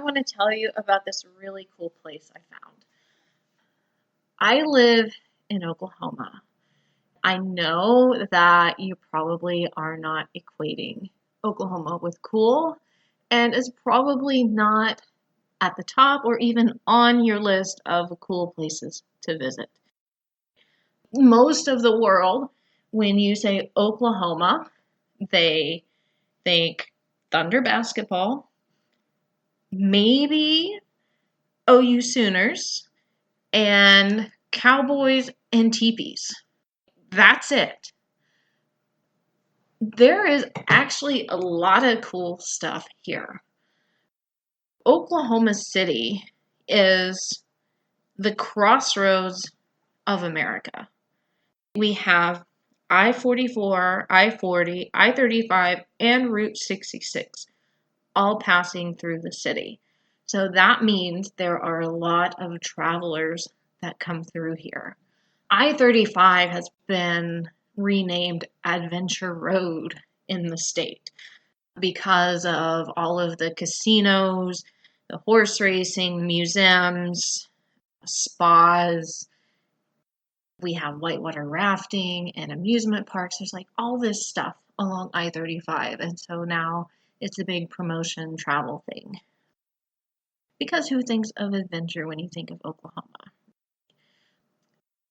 I want to tell you about this really cool place I found. I live in Oklahoma. I know that you probably are not equating Oklahoma with cool, and is probably not at the top or even on your list of cool places to visit. Most of the world, when you say Oklahoma, they think Thunder basketball, maybe OU Sooners, and cowboys and teepees. That's it. There is actually a lot of cool stuff here. Oklahoma City is the crossroads of America. We have I-44, I-40, I-35, and Route 66 all passing through the city. So that means there are a lot of travelers that come through here. I-35 has been renamed Adventure Road in the state because of all of the casinos, the horse racing, museums, spas. We have whitewater rafting and amusement parks. There's like all this stuff along I-35. And so now it's a big promotion travel thing. Because who thinks of adventure when you think of Oklahoma?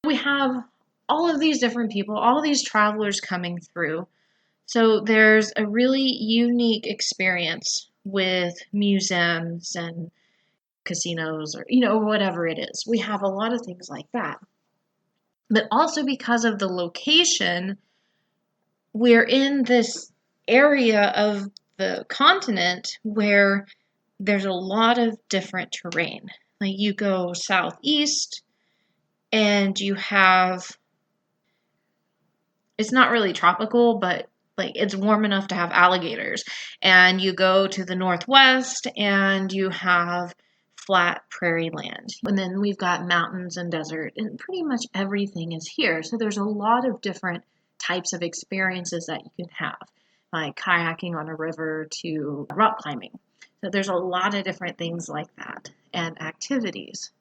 We have all of these different people, all these travelers coming through. So there's a really unique experience with museums and casinos or, whatever it is. We have a lot of things like that. But also because of the location, we're in this area of the continent where there's a lot of different terrain. Like you go southeast and you have, it's not really tropical, but like it's warm enough to have alligators. And you go to the northwest and you have flat prairie land. And then we've got mountains and desert, and pretty much everything is here. So there's a lot of different types of experiences that you can have, like kayaking on a river to rock climbing. So there's a lot of different things like that and activities.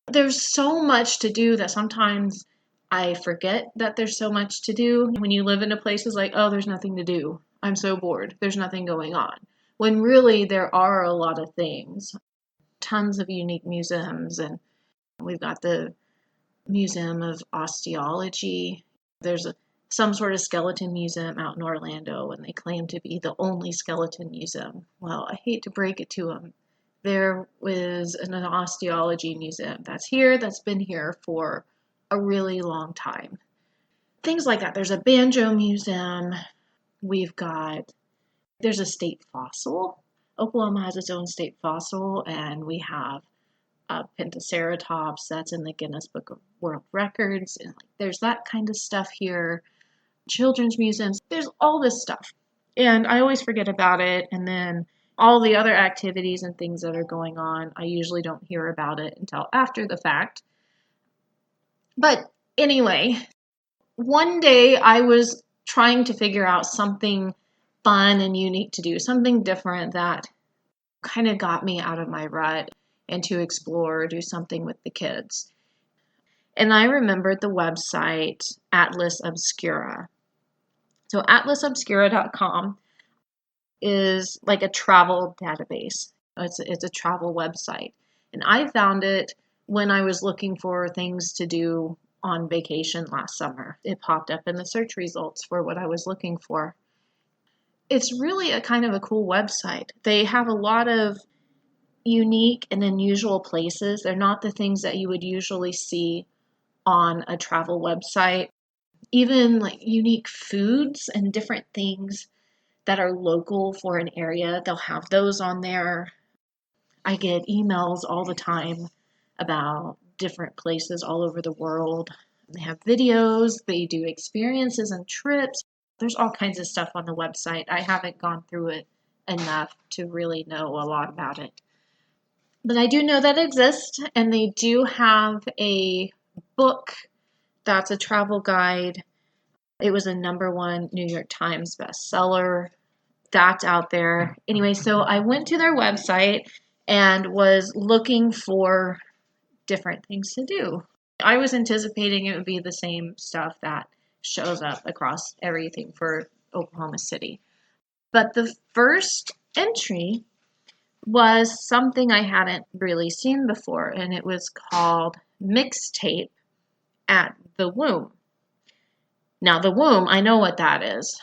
There's so much to do that sometimes I forget that there's so much to do. When you live in a place, it's like, oh, there's nothing to do. I'm so bored. There's nothing going on. When really there are a lot of things. Tons of unique museums, and we've got the Museum of Osteology. There's some sort of skeleton museum out in Orlando, and they claim to be the only skeleton museum. Well, I hate to break it to them. There is an osteology museum that's been here for a really long time. Things like that. There's a banjo museum. There's a state fossil. Oklahoma has its own state fossil, and we have a Pentaceratops that's in the Guinness Book of World Records. And there's that kind of stuff here. Children's museums. There's all this stuff. And I always forget about it. And then all the other activities and things that are going on, I usually don't hear about it until after the fact. But anyway, one day I was trying to figure out something fun and unique to do, something different that kind of got me out of my rut and to explore, do something with the kids. And I remembered the website Atlas Obscura. So atlasobscura.com is like a travel database. It's a travel website. And I found it when I was looking for things to do on vacation last summer. It popped up in the search results for what I was looking for. It's really a kind of a cool website. They have a lot of unique and unusual places. They're not the things that you would usually see on a travel website. Even like unique foods and different things that are local for an area, they'll have those on there. I get emails all the time about different places all over the world. They have videos, they do experiences and trips. There's all kinds of stuff on the website. I haven't gone through it enough to really know a lot about it. But I do know that it exists, and they do have a book that's a travel guide. It was a #1 New York Times bestseller. that's out there. Anyway, so I went to their website and was looking for different things to do. I was anticipating it would be the same stuff that shows up across everything for Oklahoma City. But the first entry was something I hadn't really seen before, and it was called Mixtape at the Womb. Now, the Womb, I know what that is.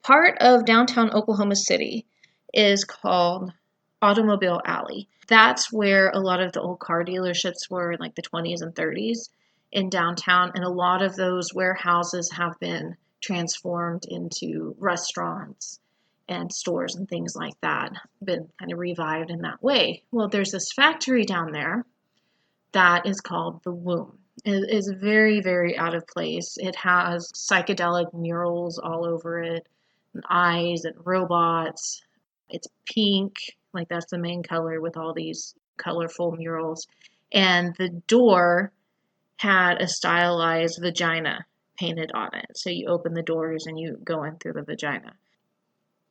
Part of downtown Oklahoma City is called Automobile Alley. That's where a lot of the old car dealerships were in like the 20s and 30s in downtown, and a lot of those warehouses have been transformed into restaurants and stores and things like that, been kind of revived in that way. Well, there's this factory down there that is called the Womb. It is very, very out of place. It has psychedelic murals all over it, and eyes and robots. It's pink, like that's the main color with all these colorful murals. And the door had a stylized vagina painted on it. So you open the doors and you go in through the vagina.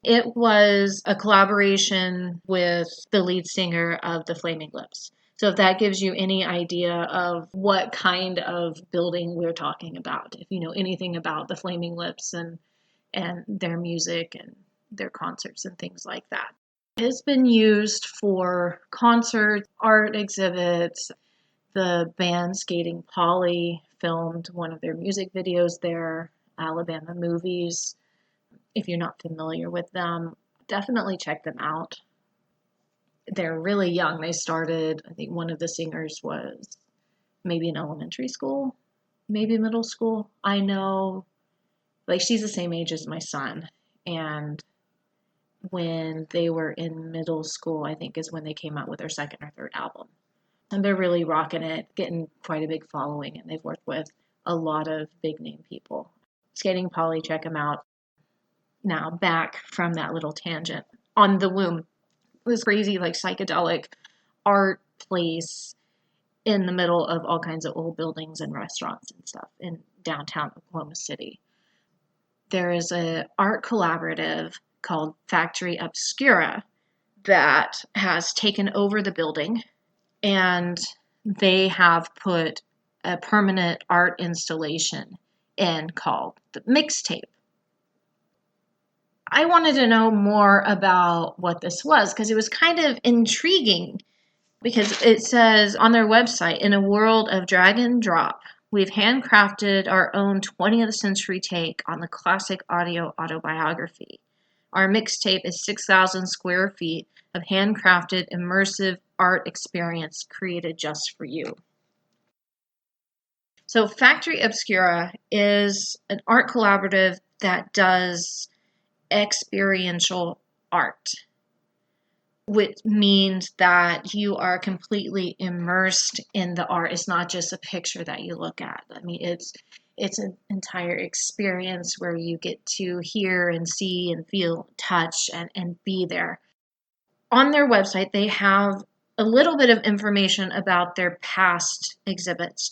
It was a collaboration with the lead singer of the Flaming Lips. So if that gives you any idea of what kind of building we're talking about, if you know anything about the Flaming Lips and their music and their concerts and things like that. It's been used for concerts, art exhibits. The band Skating Polly filmed one of their music videos there, Alabama Movies. If you're not familiar with them, definitely check them out. They're really young. They started, I think one of the singers was maybe in elementary school, maybe middle school. I know, like, she's the same age as my son. And when they were in middle school, I think is when they came out with their second or third album. And they're really rocking it, getting quite a big following, and they've worked with a lot of big name people. Skating Polly, check them out. Now, back from that little tangent. On the Womb, this crazy, like, psychedelic art place in the middle of all kinds of old buildings and restaurants and stuff in downtown Oklahoma City. There is an art collaborative called Factory Obscura that has taken over the building, and they have put a permanent art installation in called the Mixtape. I wanted to know more about what this was because it was kind of intriguing, because it says on their website, in a world of drag and drop, we've handcrafted our own 20th century take on the classic audio autobiography. Our mixtape is 6,000 square feet of handcrafted immersive art experience created just for you. So Factory Obscura is an art collaborative that does experiential art, which means that you are completely immersed in the art. It's not just a picture that you look at. I mean, it's an entire experience where you get to hear and see and feel, touch, and be there. On their website, they have a little bit of information about their past exhibits.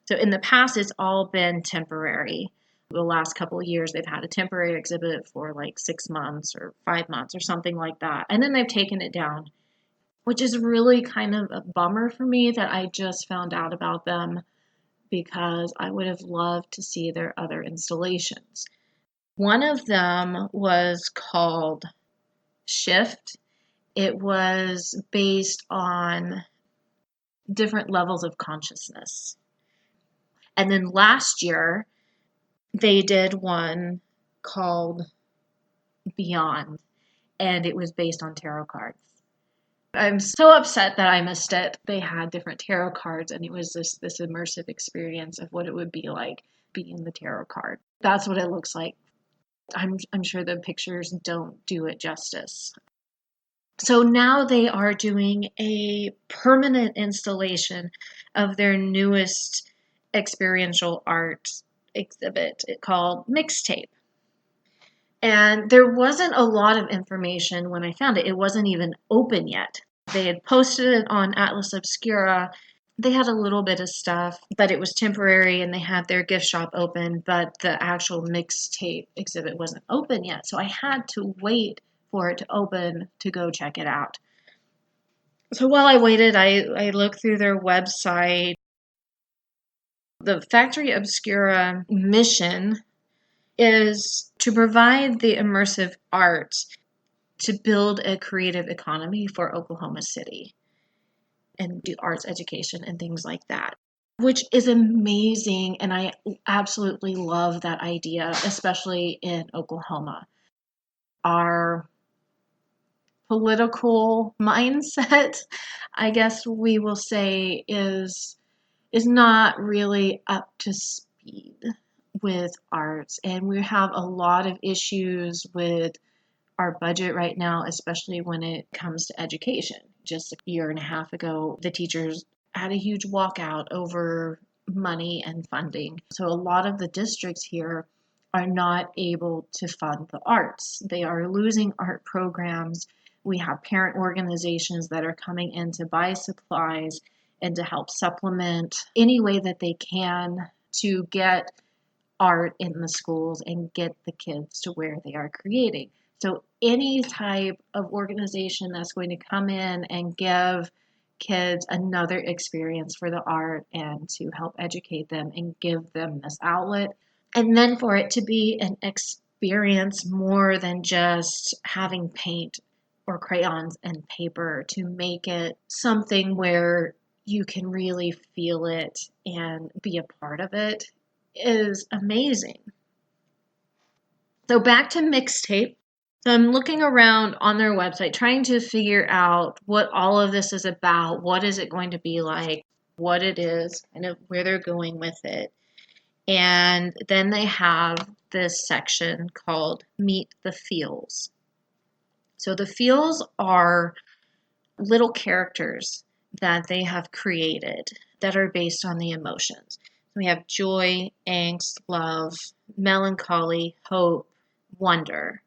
So in the past, it's all been temporary. The last couple of years, they've had a temporary exhibit for like 6 months or 5 months or something like that. And then they've taken it down, which is really kind of a bummer for me that I just found out about them, because I would have loved to see their other installations. One of them was called Shift. It was based on different levels of consciousness. And then last year, they did one called Beyond, and it was based on tarot cards. I'm so upset that I missed it. They had different tarot cards, and it was this immersive experience of what it would be like being the tarot card. That's what it looks like. I'm sure the pictures don't do it justice. So now they are doing a permanent installation of their newest experiential art exhibit called Mixtape. And there wasn't a lot of information when I found it. It wasn't even open yet. They had posted it on Atlas Obscura. They had a little bit of stuff, but it was temporary and they had their gift shop open, but the actual mixtape exhibit wasn't open yet. So I had to wait for it to open to go check it out. So while I waited, I looked through their website. The Factory Obscura mission is to provide the immersive art to build a creative economy for Oklahoma City and do arts education and things like that, which is amazing. And I absolutely love that idea, especially in Oklahoma. Our political mindset, I guess we will say, is not really up to speed with arts. And we have a lot of issues with our budget right now, especially when it comes to education. Just a year and a half ago, the teachers had a huge walkout over money and funding. So a lot of the districts here are not able to fund the arts. They are losing art programs. We have parent organizations that are coming in to buy supplies and to help supplement any way that they can to get art in the schools and get the kids to where they are creating. So any type of organization that's going to come in and give kids another experience for the art and to help educate them and give them this outlet. And then for it to be an experience more than just having paint or crayons and paper, to make it something where you can really feel it and be a part of it, is amazing. So back to mixtape. So I'm looking around on their website trying to figure out what all of this is about, what is it going to be like, what it is, kind of where they're going with it. And then they have this section called Meet the Feels. So the feels are little characters that they have created that are based on the emotions. We have joy, angst, love, melancholy, hope, wonder.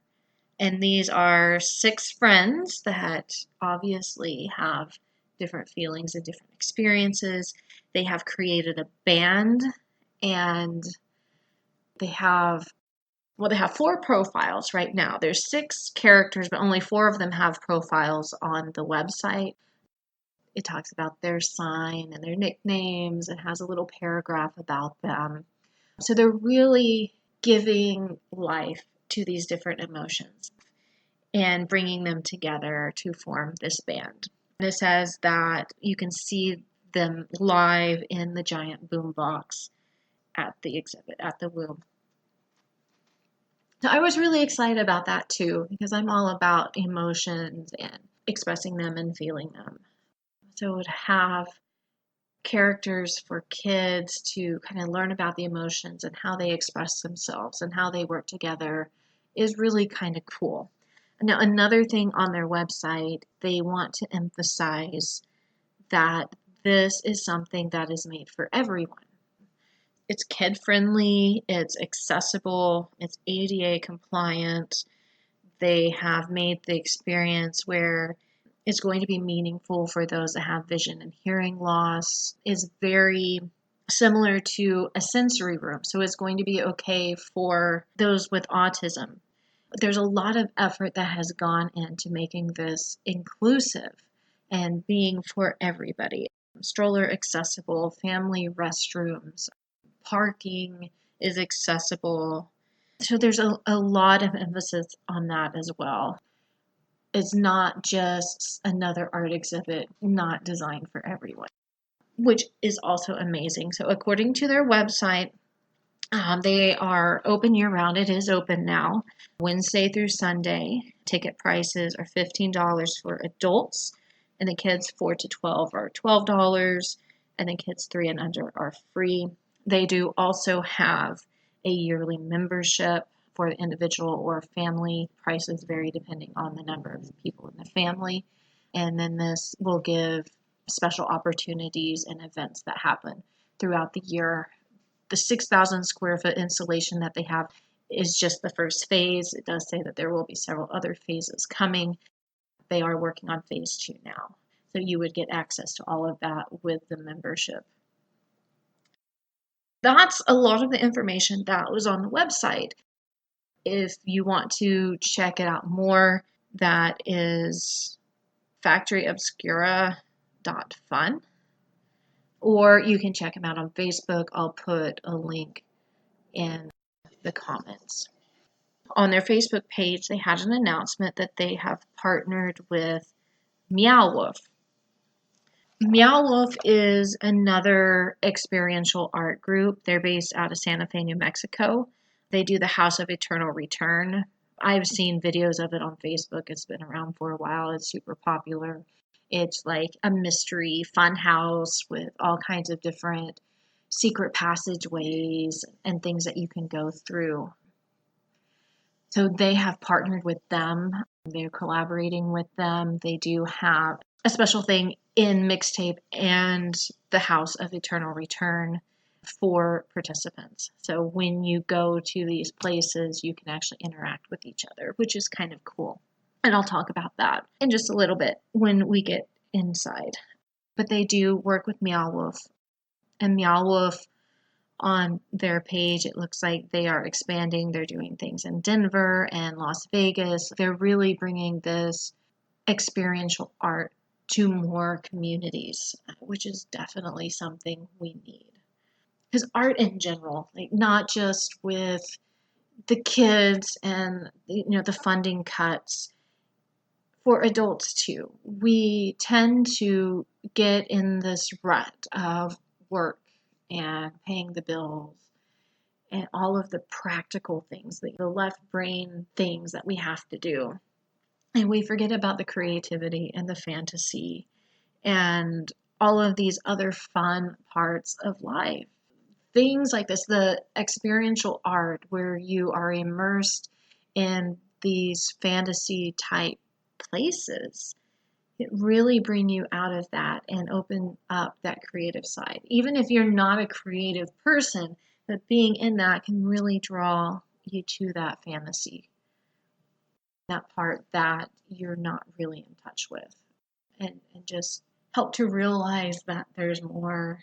And these are 6 friends that obviously have different feelings and different experiences. They have created a band, and they have they have 4 profiles right now. There's 6 characters, but only 4 of them have profiles on the website. It talks about their sign and their nicknames. It has a little paragraph about them. So they're really giving life to these different emotions and bringing them together to form this band. And it says that you can see them live in the giant boombox at the exhibit, at the Womb. So I was really excited about that too, because I'm all about emotions and expressing them and feeling them. So to have characters for kids to kind of learn about the emotions and how they express themselves and how they work together is really kind of cool. Now, another thing on their website, they want to emphasize that this is something that is made for everyone. It's kid friendly, it's accessible, it's ADA compliant. They have made the experience where it's going to be meaningful for those that have vision and hearing loss. Is very similar to a sensory room. So it's going to be okay for those with autism. There's a lot of effort that has gone into making this inclusive and being for everybody. Stroller accessible, family restrooms, parking is accessible. So there's a lot of emphasis on that as well. It's not just another art exhibit not designed for everyone, which is also amazing. So according to their website, they are open year round. It is open now, Wednesday through Sunday. Ticket prices are $15 for adults, and the kids 4 to 12 are $12, and the kids 3 and under are free. They do also have a yearly membership for the individual or family. Prices vary depending on the number of people in the family. And then this will give special opportunities and events that happen throughout the year. The 6,000 square foot installation that they have is just the first phase. It does say that there will be several other phases coming. They are working on phase 2 now. So you would get access to all of that with the membership. That's a lot of the information that was on the website. If you want to check it out more, that is factoryobscura.fun, or you can check them out on Facebook. I'll put a link in the comments. On their Facebook page, they had an announcement that they have partnered with Meow Wolf. Meow Wolf is another experiential art group. They're based out of Santa Fe, New Mexico. They do the House of Eternal Return. I've seen videos of it on Facebook. It's been around for a while. It's super popular. It's like a mystery fun house with all kinds of different secret passageways and things that you can go through. So they have partnered with them. They're collaborating with them. They do have a special thing in Mixtape and the House of Eternal Return for participants. So when you go to these places, you can actually interact with each other, which is kind of cool. And I'll talk about that in just a little bit when we get inside. But they do work with Meow Wolf. And Meow Wolf, on their page, it looks like they are expanding. They're doing things in Denver and Las Vegas. They're really bringing this experiential art to more communities, which is definitely something we need. Because art in general, like not just with the kids and the funding cuts, for adults too, we tend to get in this rut of work and paying the bills and all of the practical things, the left brain things that we have to do. And we forget about the creativity and the fantasy and all of these other fun parts of life. Things like this, the experiential art where you are immersed in these fantasy type places, it really bring you out of that and open up that creative side. Even if you're not a creative person, but being in that can really draw you to that fantasy, that part that you're not really in touch with, and just help to realize that there's more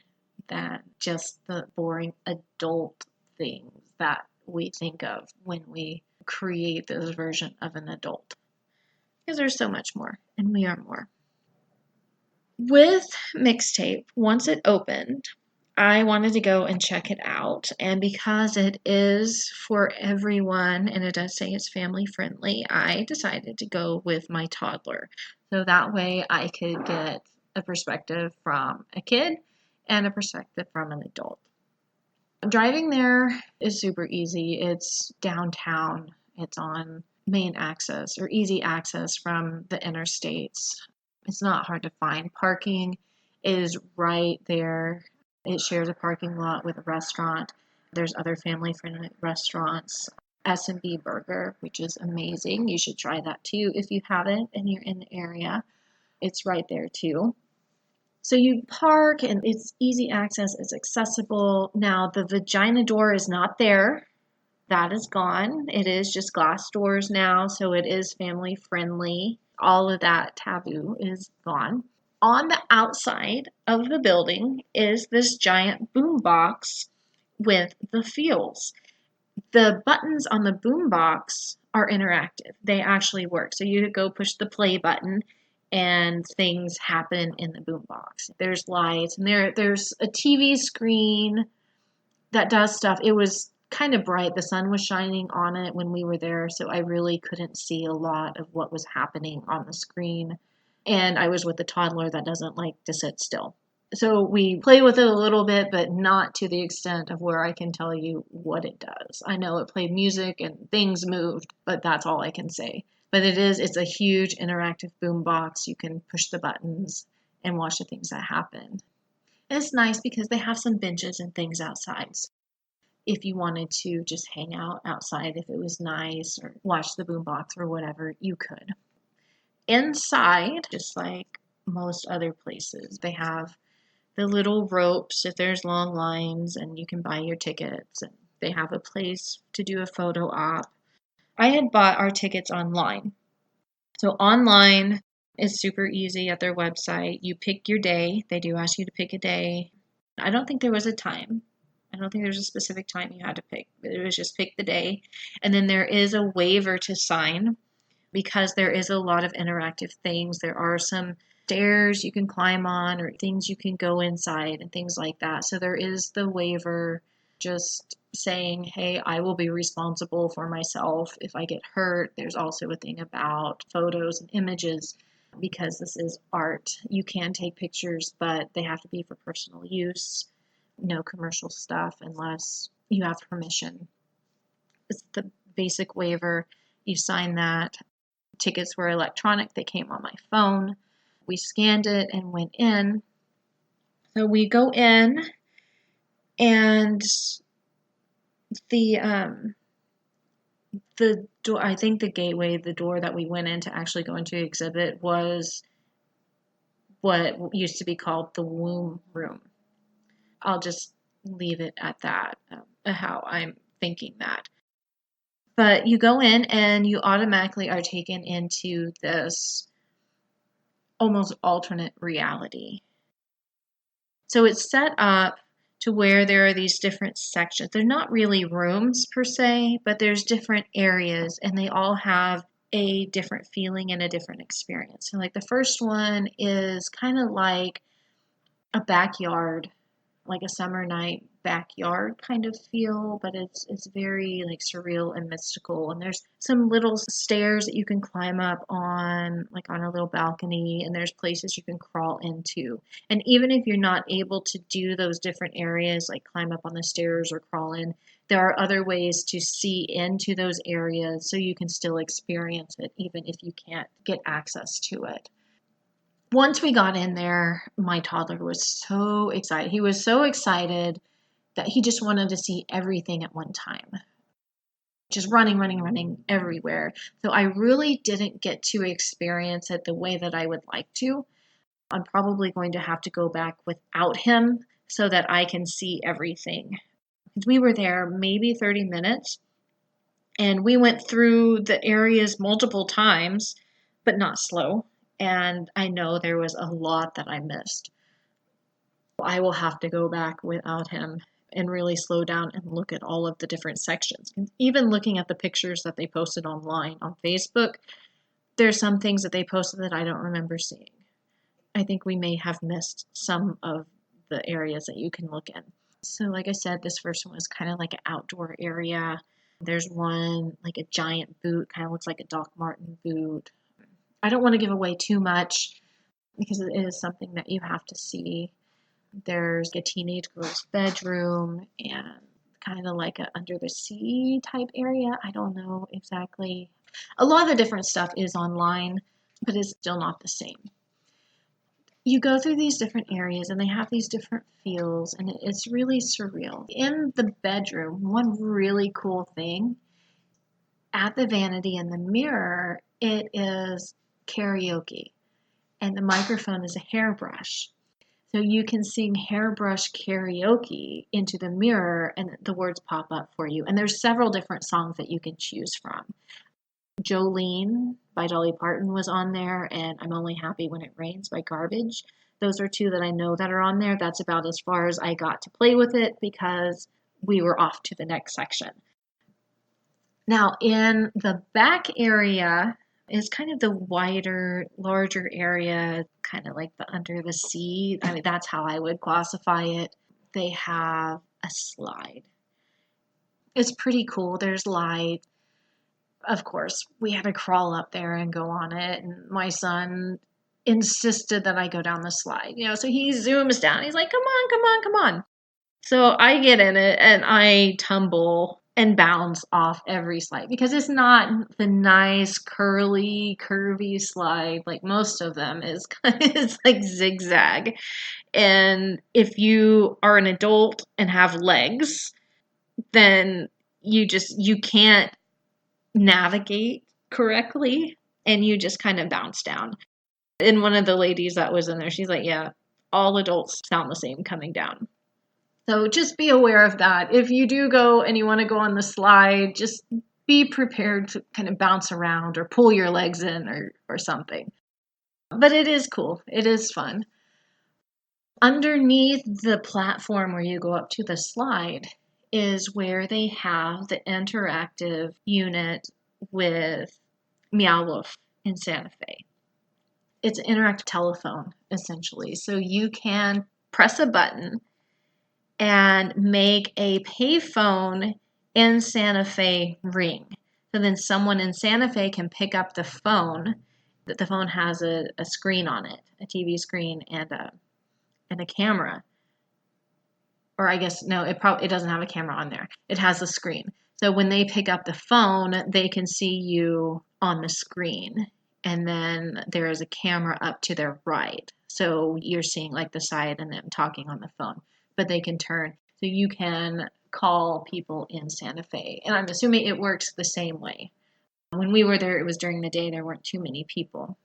than just the boring adult things that we think of when we create this version of an adult. Because there's so much more, and we are more. With Mixtape, once it opened, I wanted to go and check it out. And because it is for everyone and it does say it's family friendly, I decided to go with my toddler. So that way I could get a perspective from a kid and a perspective from an adult. Driving there is super easy. It's downtown. It's on main access or easy access from the interstates. It's not hard to find. Parking is right there. It shares a parking lot with a restaurant. There's other family-friendly restaurants. S&B Burger, which is amazing. You should try that too if you haven't and you're in the area. It's right there too. So you park and it's easy access. It's accessible. Now the vagina door is not there. That is gone. It is just glass doors now, so it is family friendly. All of that taboo is gone. On the outside of the building is this giant boom box with the feels. The buttons on the boom box are interactive. They actually work. So you go push the play button and things happen in the boom box. There's lights and there's a TV screen that does stuff. It was kind of bright. The sun was shining on it when we were there, so I really couldn't see a lot of what was happening on the screen. And I was with a toddler that doesn't like to sit still. So we play with it a little bit, but not to the extent of where I can tell you what it does. I know it played music and things moved, but that's all I can say. But it's a huge interactive boom box. You can push the buttons and watch the things that happen. And it's nice because they have some benches and things outside. So if you wanted to just hang out outside, if it was nice, or watch the boombox or whatever, you could. Inside, just like most other places, they have the little ropes if there's long lines and you can buy your tickets. And they have a place to do a photo op. I had bought our tickets online. So online, It's super easy at their website. You pick your day. They do ask you to pick a day. I don't think there was a time. I don't think there's a specific time you had to pick. It was just pick the day. And then there is a waiver to sign because there is a lot of interactive things. There are some stairs you can climb on or things you can go inside and things like that. So there is the waiver just saying, hey, I will be responsible for myself if I get hurt. There's also a thing about photos and images because this is art. You can take pictures, but they have to be for personal use. No commercial stuff unless you have permission. It's the basic waiver. You sign that. Tickets were electronic. They came on my phone. We scanned it and went in. So we go in, and the door, I think the gateway, the door that we went in to actually go into the exhibit was what used to be called the womb room. I'll just leave it at that, how I'm thinking that. But you go in and you automatically are taken into this almost alternate reality. So it's set up to where there are these different sections. They're not really rooms per se, but there's different areas and they all have a different feeling and a different experience. So like the first one is kind of like a backyard, like a summer night backyard kind of feel, but it's very like surreal and mystical. And there's some little stairs that you can climb up on, like on a little balcony, and there's places you can crawl into. And even if you're not able to do those different areas, like climb up on the stairs or crawl in, there are other ways to see into those areas so you can still experience it, even if you can't get access to it. Once we got in there, my toddler was so excited. He was so excited that he just wanted to see everything at one time. Just running everywhere. So I really didn't get to experience it the way that I would like to. I'm probably going to have to go back without him so that I can see everything. We were there maybe 30 minutes and we went through the areas multiple times, but not slow. And I know there was a lot that I missed. I will have to go back without him and really slow down and look at all of the different sections. And even looking at the pictures that they posted online on Facebook, there's some things that they posted that I don't remember seeing. I think we may have missed some of the areas that you can look in. So like I said, this first one was kind of like an outdoor area. There's one like a giant boot, kind of looks like a Doc Marten boot. I don't want to give away too much because it is something that you have to see. There's a teenage girl's bedroom and kind of like a under the sea type area. I don't know exactly. A lot of the different stuff is online, but it's still not the same. You go through these different areas and they have these different feels and it's really surreal. In the bedroom, one really cool thing, at the vanity in the mirror, it is karaoke and the microphone is a hairbrush. So you can sing hairbrush karaoke into the mirror and the words pop up for you. And there's several different songs that you can choose from. Jolene by Dolly Parton was on there, and I'm Only Happy When It Rains by Garbage. Those are two that I know that are on there. That's about as far as I got to play with it because we were off to the next section. Now, in the back area is kind of the wider, larger area, kind of like the under the sea. I mean, that's how I would classify it. They have a slide. It's pretty cool. There's light. Of course, we had to crawl up there and go on it. And my son insisted that I go down the slide. So he zooms down. He's like, come on, come on, come on. So I get in it and I tumble and bounce off every slide because it's not the nice curvy slide like most of them is. It's like zigzag. And if you are an adult and have legs, then you can't navigate correctly and you just kind of bounce down. And one of the ladies that was in there, she's like, yeah, all adults sound the same coming down. So just be aware of that. If you do go and you want to go on the slide, just be prepared to kind of bounce around or pull your legs in or something. But it is cool. It is fun. Underneath the platform where you go up to the slide is where they have the interactive unit with Meow Wolf in Santa Fe. It's an interactive telephone, essentially. So you can press a button and make a payphone in Santa Fe ring. So then someone in Santa Fe can pick up the phone. The phone has a screen on it, a TV screen and a camera. Or I guess no, it doesn't have a camera on there. It has a screen. So when they pick up the phone, they can see you on the screen. And then there is a camera up to their right. So you're seeing like the side and them talking on the phone. But they can turn. So you can call people in Santa Fe. And I'm assuming it works the same way. When we were there, it was during the day. There weren't too many people.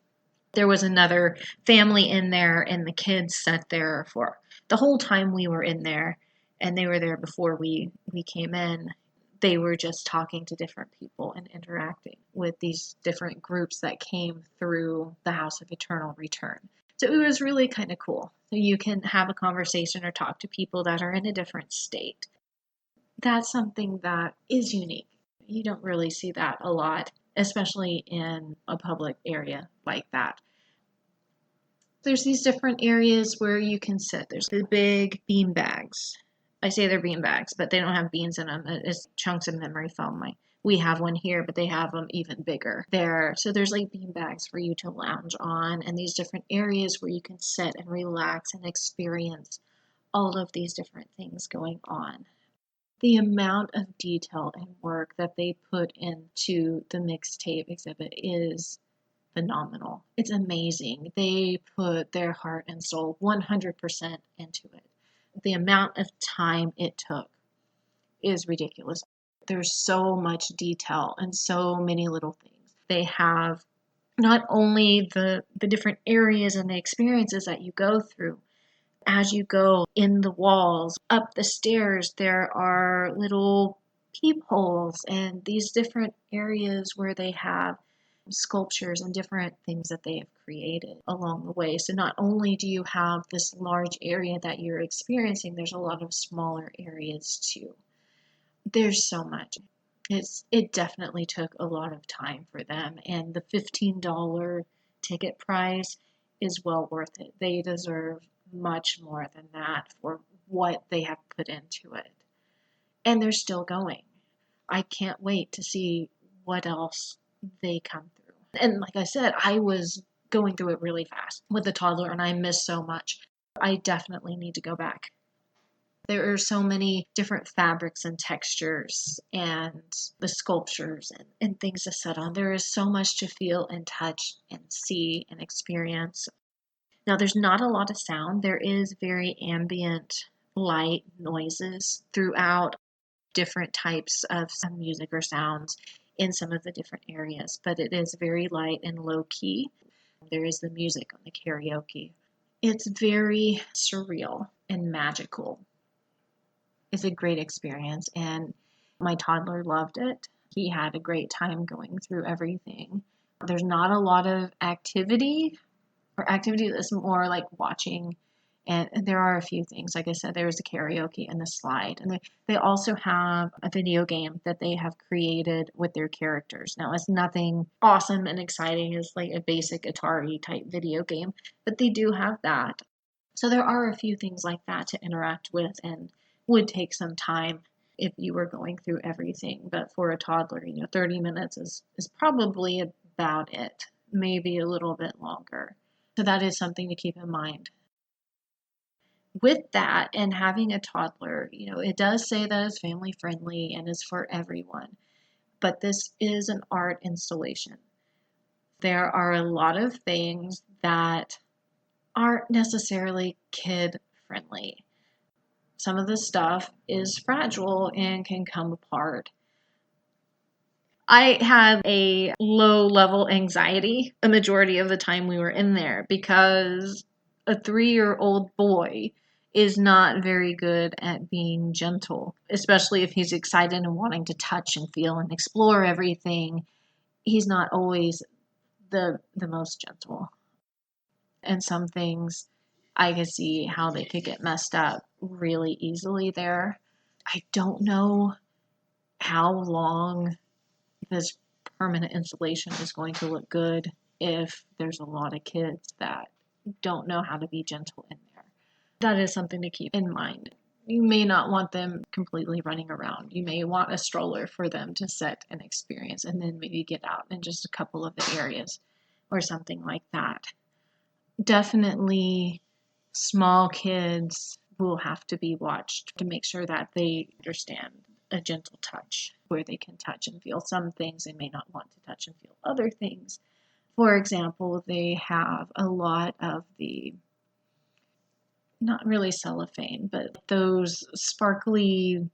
There was another family in there, and the kids sat there for the whole time we were in there, and they were there before we came in. They were just talking to different people and interacting with these different groups that came through the House of Eternal Return. So it was really kind of cool. So you can have a conversation or talk to people that are in a different state. That's something that is unique. You don't really see that a lot, especially in a public area like that. There's these different areas where you can sit. There's the big bean bags. I say they're bean bags, but they don't have beans in them. It's chunks of memory foam. We have one here, but they have them even bigger there. So there's like bean bags for you to lounge on, and these different areas where you can sit and relax and experience all of these different things going on. The amount of detail and work that they put into the mixtape exhibit is phenomenal. It's amazing. They put their heart and soul 100% into it. The amount of time it took is ridiculous. There's so much detail and so many little things. They have not only the different areas and the experiences that you go through. As you go in the walls, up the stairs, there are little peepholes and these different areas where they have sculptures and different things that they have created along the way. So not only do you have this large area that you're experiencing, there's a lot of smaller areas too. There's so much. It definitely took a lot of time for them, and the $15 ticket price is well worth it. They deserve much more than that for what they have put into it. And they're still going. I can't wait to see what else they come through. And like I said, I was going through it really fast with the toddler, and I missed so much. I definitely need to go back. There are so many different fabrics and textures and the sculptures and things to sit on. There is so much to feel and touch and see and experience. Now, there's not a lot of sound. There is very ambient light noises throughout different types of music or sounds in some of the different areas, but it is very light and low key. There is the music on the karaoke. It's very surreal and magical. It's a great experience, and my toddler loved it. He had a great time going through everything. There's not a lot of activity that's more like watching, and there are a few things. Like I said, there's a karaoke and the slide, and they also have a video game that they have created with their characters. Now, it's nothing awesome and exciting as like a basic Atari type video game, but they do have that. So there are a few things like that to interact with, and would take some time if you were going through everything. But for a toddler, 30 minutes is probably about it, maybe a little bit longer. So that is something to keep in mind. With that, and having a toddler, it does say that it's family friendly and is for everyone. But this is an art installation. There are a lot of things that aren't necessarily kid friendly. Some of the stuff is fragile and can come apart. I had a low level anxiety a majority of the time we were in there because a 3-year-old boy is not very good at being gentle, especially if he's excited and wanting to touch and feel and explore everything. He's not always the most gentle. And some things I could see how they could get messed up really easily there. I don't know how long this permanent installation is going to look good if there's a lot of kids that don't know how to be gentle in there. That is something to keep in mind. You may not want them completely running around. You may want a stroller for them to sit and experience and then maybe get out in just a couple of the areas or something like that. Definitely small kids will have to be watched to make sure that they understand a gentle touch where they can touch and feel some things. They may not want to touch and feel other things. For example, they have a lot of the, not really cellophane, but those sparkly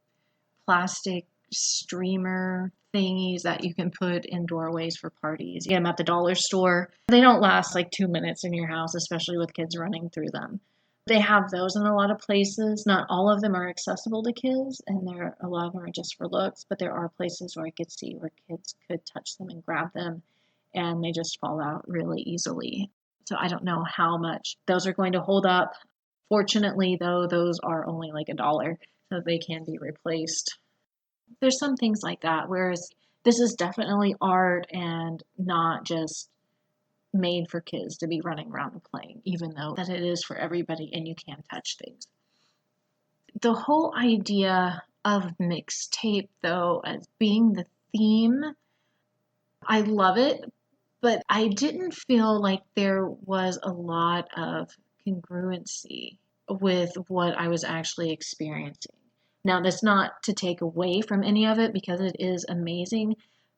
plastic streamer thingies that you can put in doorways for parties. You get them at the dollar store. They don't last like 2 minutes in your house, especially with kids running through them. They have those in a lot of places. Not all of them are accessible to kids, and a lot of them are just for looks, but there are places where I could see where kids could touch them and grab them, and they just fall out really easily. So I don't know how much those are going to hold up. Fortunately, though, those are only like $1, so they can be replaced. There's some things like that, whereas this is definitely art and not just made for kids to be running around and playing, even though that it is for everybody and you can touch things. The whole idea of mixtape, though, as being the theme, I love it, but I didn't feel like there was a lot of congruency with what I was actually experiencing. Now, that's not to take away from any of it because it is amazing,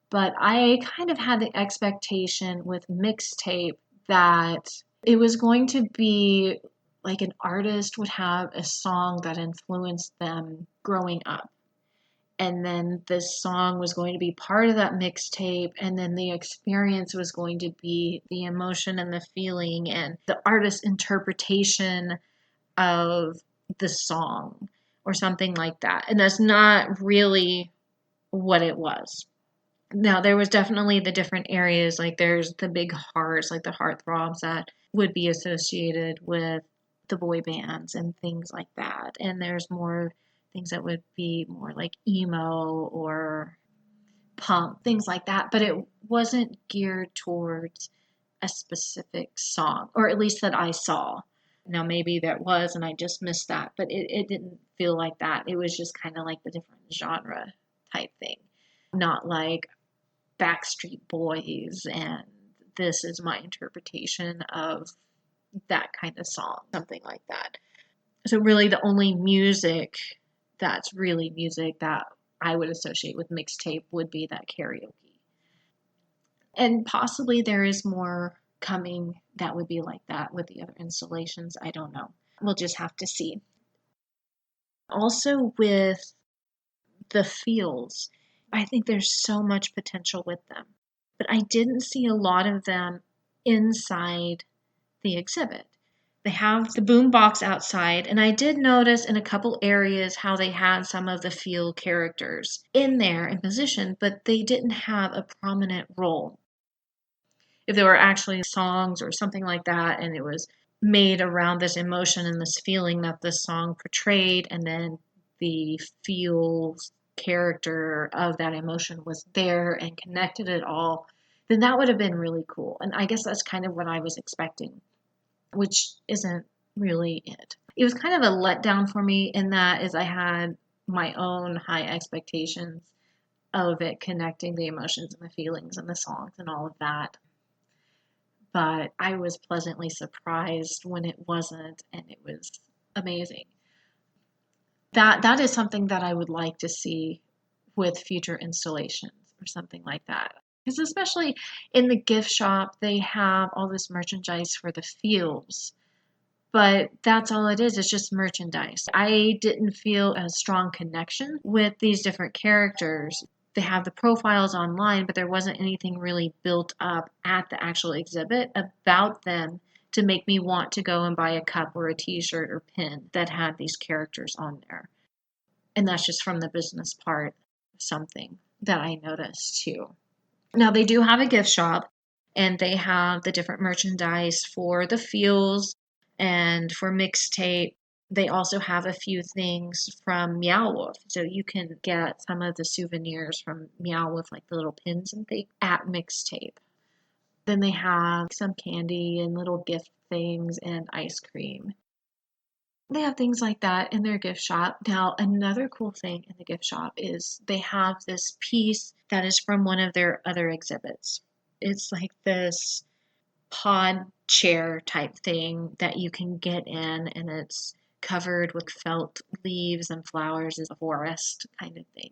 but I kind of had the expectation with mixtape that it was going to be like an artist would have a song that influenced them growing up. And then this song was going to be part of that mixtape, and then the experience was going to be the emotion and the feeling and the artist's interpretation of the song or something like that. And that's not really what it was. Now, there was definitely the different areas, like there's the big hearts, like the heartthrobs that would be associated with the boy bands and things like that. And there's more things that would be more like emo or punk, things like that. But it wasn't geared towards a specific song, or at least that I saw. Now, maybe that was, and I just missed that, but it didn't feel like that. It was just kind of like the different genre type thing, not like Backstreet Boys and this is my interpretation of that kind of song, something like that. So, really, the only music that's really music that I would associate with mixtape would be that karaoke. And possibly there is more coming that would be like that with the other installations. I don't know. We'll just have to see. Also, with the feels, I think there's so much potential with them. But I didn't see a lot of them inside the exhibit. They have the boom box outside, and I did notice in a couple areas how they had some of the feel characters in there in position, but they didn't have a prominent role. If there were actually songs or something like that, and it was made around this emotion and this feeling that this song portrayed, and then the feel character of that emotion was there and connected it all, then that would have been really cool. And I guess that's kind of what I was expecting, which isn't really it. It was kind of a letdown for me in that is I had my own high expectations of it connecting the emotions and the feelings and the songs and all of that. But I was pleasantly surprised when it wasn't, and it was amazing. That is something that I would like to see with future installations or something like that. Because especially in the gift shop, they have all this merchandise for the feels, but that's all it is. It's just merchandise. I didn't feel a strong connection with these different characters. They have the profiles online, but there wasn't anything really built up at the actual exhibit about them to make me want to go and buy a cup or a t-shirt or pin that had these characters on there. And that's just from the business part, something that I noticed too. Now, they do have a gift shop. And they have the different merchandise for the feels and for mixtape. They also have a few things from Meow Wolf. So you can get some of the souvenirs from Meow Wolf, like the little pins and things, at mixtape. Then they have some candy and little gift things and ice cream. They have things like that in their gift shop. Now, another cool thing in the gift shop is they have this piece that is from one of their other exhibits. It's like this pod chair type thing that you can get in, and it's covered with felt leaves and flowers. It's a forest kind of thing.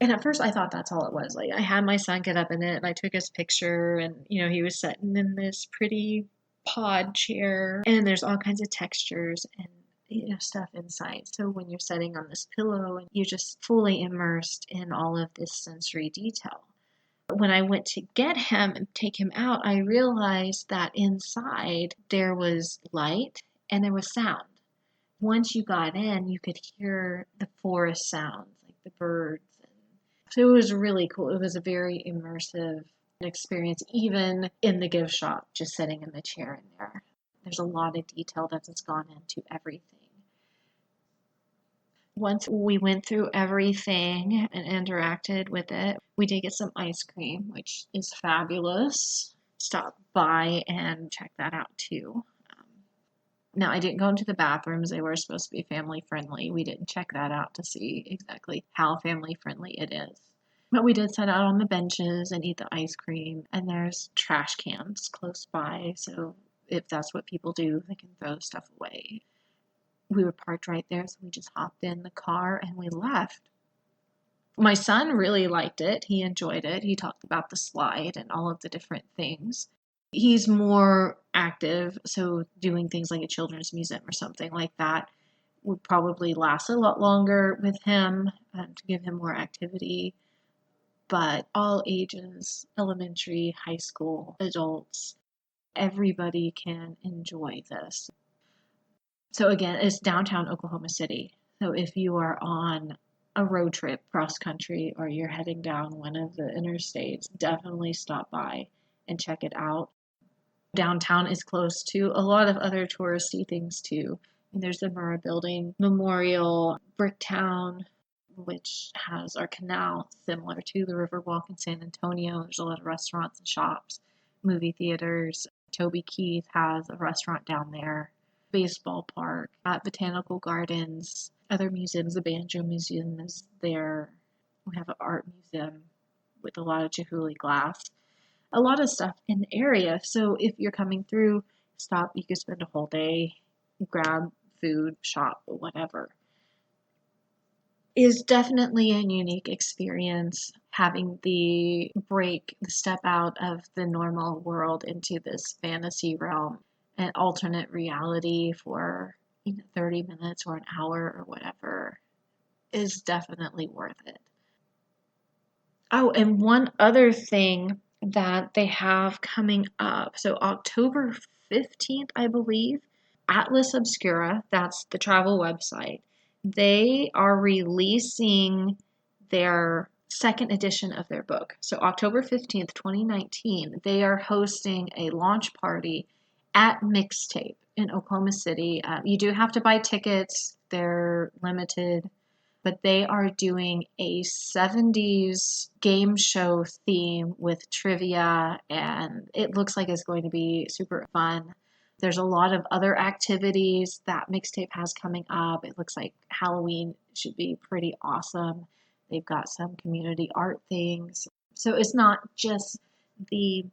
And at first I thought that's all it was. Like I had my son get up in it and I took his picture, and he was sitting in this pretty pod chair, and there's all kinds of textures and stuff inside. So when you're sitting on this pillow and you're just fully immersed in all of this sensory detail. When I went to get him and take him out, I realized that inside there was light and there was sound. Once you got in, you could hear the forest sounds, like the birds. So it was really cool. It was a very immersive experience, even in the gift shop, just sitting in the chair in there. There's a lot of detail that has gone into everything. Once we went through everything and interacted with it, we did get some ice cream, which is fabulous. Stop by and check that out too. Now, I didn't go into the bathrooms. They were supposed to be family friendly. We didn't check that out to see exactly how family friendly it is. But we did sit out on the benches and eat the ice cream, and there's trash cans close by, so if that's what people do, they can throw stuff away. We were parked right there, so we just hopped in the car and we left. My son really liked it. He enjoyed it. He talked about the slide and all of the different things. He's more active, so doing things like a children's museum or something like that would probably last a lot longer with him to give him more activity. But all ages, elementary, high school, adults, everybody can enjoy this. So again, it's downtown Oklahoma City. So if you are on a road trip cross country or you're heading down one of the interstates, definitely stop by and check it out. Downtown is close to a lot of other touristy things too. And there's the Murrah Building Memorial, Bricktown, which has our canal similar to the Riverwalk in San Antonio. There's a lot of restaurants and shops, movie theaters. Toby Keith has a restaurant down there. Baseball park, at Botanical Gardens, other museums. The Banjo Museum is there. We have an art museum with a lot of Chihuly glass. A lot of stuff in the area. So if you're coming through, stop. You can spend a whole day, grab food, shop, whatever. Is definitely a unique experience having the step out of the normal world into this fantasy realm. An alternate reality for 30 minutes or an hour or whatever is definitely worth it. Oh, and one other thing that they have coming up. So October 15th, I believe, Atlas Obscura, that's the travel website, they are releasing their second edition of their book. So October 15th, 2019, they are hosting a launch party at Mixtape in Oklahoma City. You do have to buy tickets. They're limited, but they are doing a 70s game show theme with trivia, and it looks like it's going to be super fun. There's a lot of other activities that Mixtape has coming up. It looks like Halloween should be pretty awesome. They've got some community art things. So it's not just the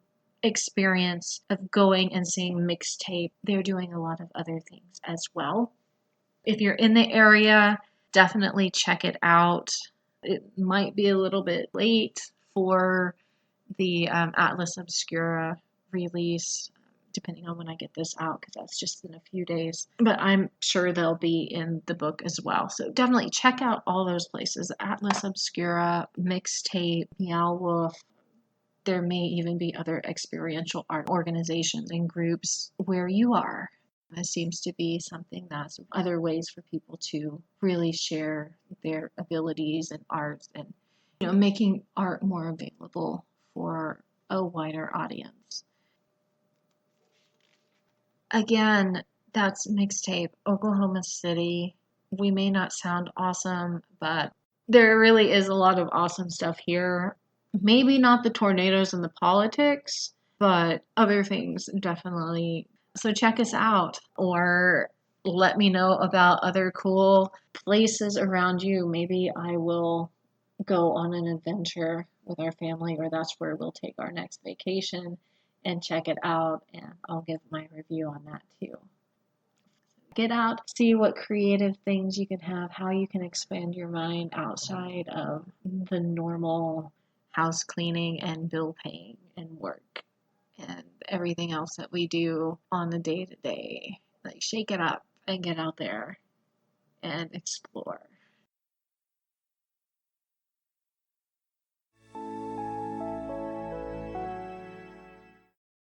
experience of going and seeing Mixtape. They're doing a lot of other things as well. If you're in the area, definitely check it out. It might be a little bit late for the Atlas Obscura release, depending on when I get this out, because that's just in a few days. But I'm sure they'll be in the book as well. So definitely check out all those places. Atlas Obscura, Mixtape, Meow Wolf. There may even be other experiential art organizations and groups where you are. This seems to be something that's other ways for people to really share their abilities and arts, and making art more available for a wider audience. Again, that's Mixtape, Oklahoma City. We may not sound awesome, but there really is a lot of awesome stuff here. Maybe not the tornadoes and the politics, but other things definitely. So check us out or let me know about other cool places around you. Maybe I will go on an adventure with our family, or that's where we'll take our next vacation and check it out. And I'll give my review on that too. Get out, see what creative things you can have, how you can expand your mind outside of the normal house cleaning and bill paying and work and everything else that we do on the day to day. Like, shake it up and get out there and explore.